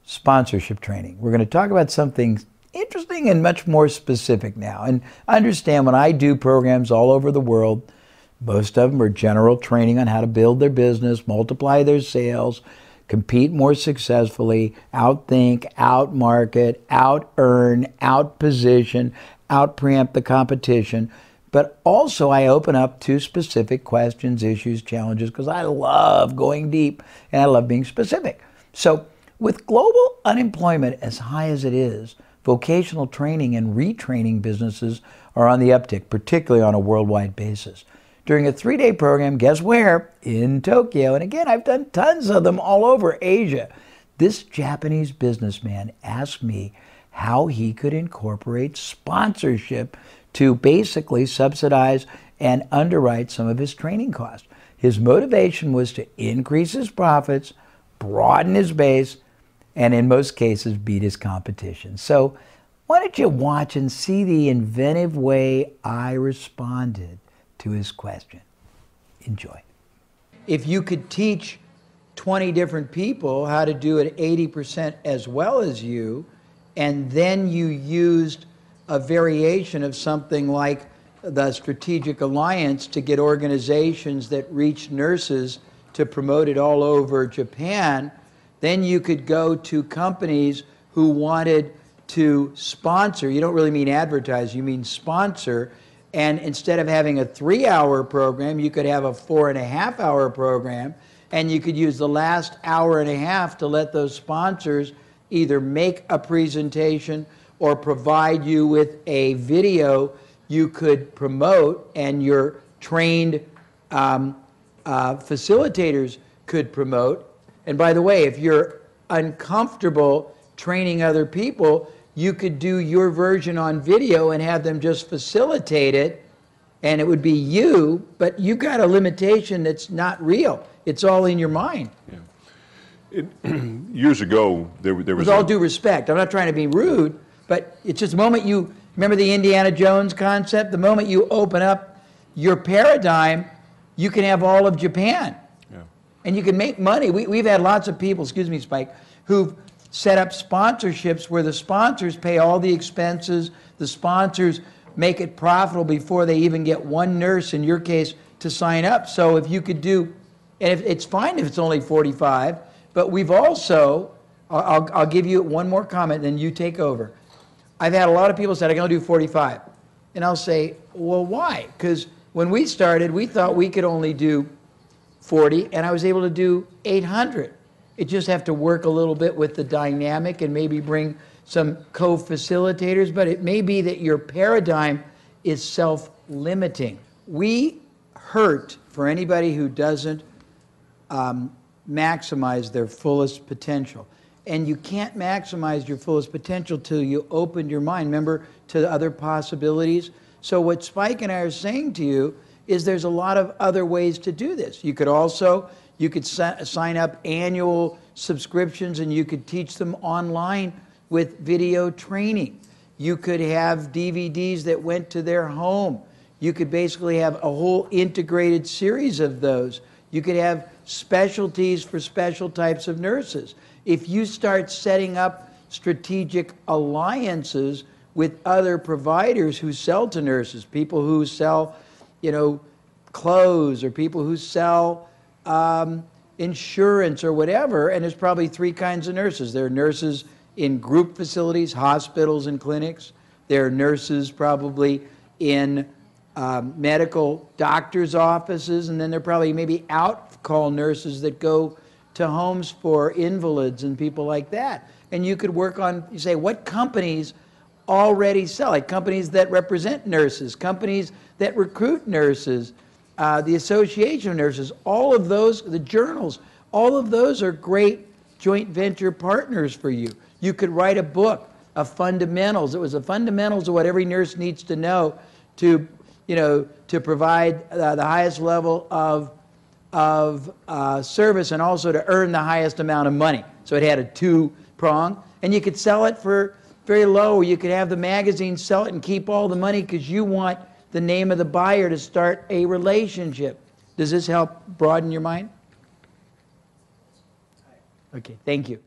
sponsorship training. We're going to talk about something interesting and much more specific now. And I understand when I do programs all over the world, most of them are general training on how to build their business, multiply their sales, compete more successfully, outthink, outmarket, out-earn, out-position, out-preempt the competition. But also I open up to specific questions, issues, challenges, because I love going deep and I love being specific. So with global unemployment as high as it is, vocational training and retraining businesses are on the uptick, particularly on a worldwide basis. During a 3-day program, guess where? In Tokyo. And again, I've done tons of them all over Asia. This Japanese businessman asked me how he could incorporate sponsorship to basically subsidize and underwrite some of his training costs. His motivation was to increase his profits, broaden his base, and in most cases beat his competition. So why don't you watch and see the inventive way I responded to his question. Enjoy. If you could teach 20 different people how to do it 80% as well as you, and then you used a variation of something like the Strategic Alliance to get organizations that reach nurses to promote it all over Japan, then you could go to companies who wanted to sponsor. You don't really mean advertise, you mean sponsor. And instead of having a 3-hour program, you could have a 4.5-hour program, and you could use the last hour and a half to let those sponsors either make a presentation or provide you with a video you could promote, and your trained facilitators could promote. And by the way, if you're uncomfortable training other people, you could do your version on video and have them just facilitate it, and it would be you, but you got a limitation that's not real. It's all in your mind. Yeah. Years ago, there was... With all due respect, I'm not trying to be rude, but it's just the moment you, remember the Indiana Jones concept? The moment you open up your paradigm, you can have all of Japan. Yeah. And you can make money. We've had lots of people, excuse me, Spike, who've set up sponsorships where the sponsors pay all the expenses, the sponsors make it profitable before they even get one nurse, in your case, to sign up. So if you could do, and it's fine if it's only 45, but we've also, I'll give you one more comment, then you take over. I've had a lot of people say, I can only do 45. And I'll say, well, why? Because when we started, we thought we could only do 40, and I was able to do 800. It just have to work a little bit with the dynamic and maybe bring some co-facilitators, but it may be that your paradigm is self-limiting. We hurt for anybody who doesn't maximize their fullest potential. And you can't maximize your fullest potential till you open your mind, remember, to other possibilities. So what Spike and I are saying to you is there's a lot of other ways to do this. You could also, you could sign up annual subscriptions and you could teach them online with video training. You could have DVDs that went to their home. You could basically have a whole integrated series of those. You could have specialties for special types of nurses. If you start setting up strategic alliances with other providers who sell to nurses, people who sell, you know, clothes, or people who sell insurance or whatever, and there's probably 3 kinds of nurses. There are nurses in group facilities, hospitals and clinics. There are nurses probably in medical doctors' offices, and then there are probably maybe out-call nurses that go to homes for invalids and people like that. And you could work on, you say, what companies already sell, like companies that represent nurses, companies that recruit nurses, the Association of Nurses, all of those, the journals, all of those are great joint venture partners for you. You could write a book of fundamentals. It was the fundamentals of what every nurse needs to know to, you know, to provide the highest level of service and also to earn the highest amount of money. So it had a 2-prong, and you could sell it for very low. You could have the magazine sell it and keep all the money because you want the name of the buyer to start a relationship. Does this help broaden your mind? Okay, thank you.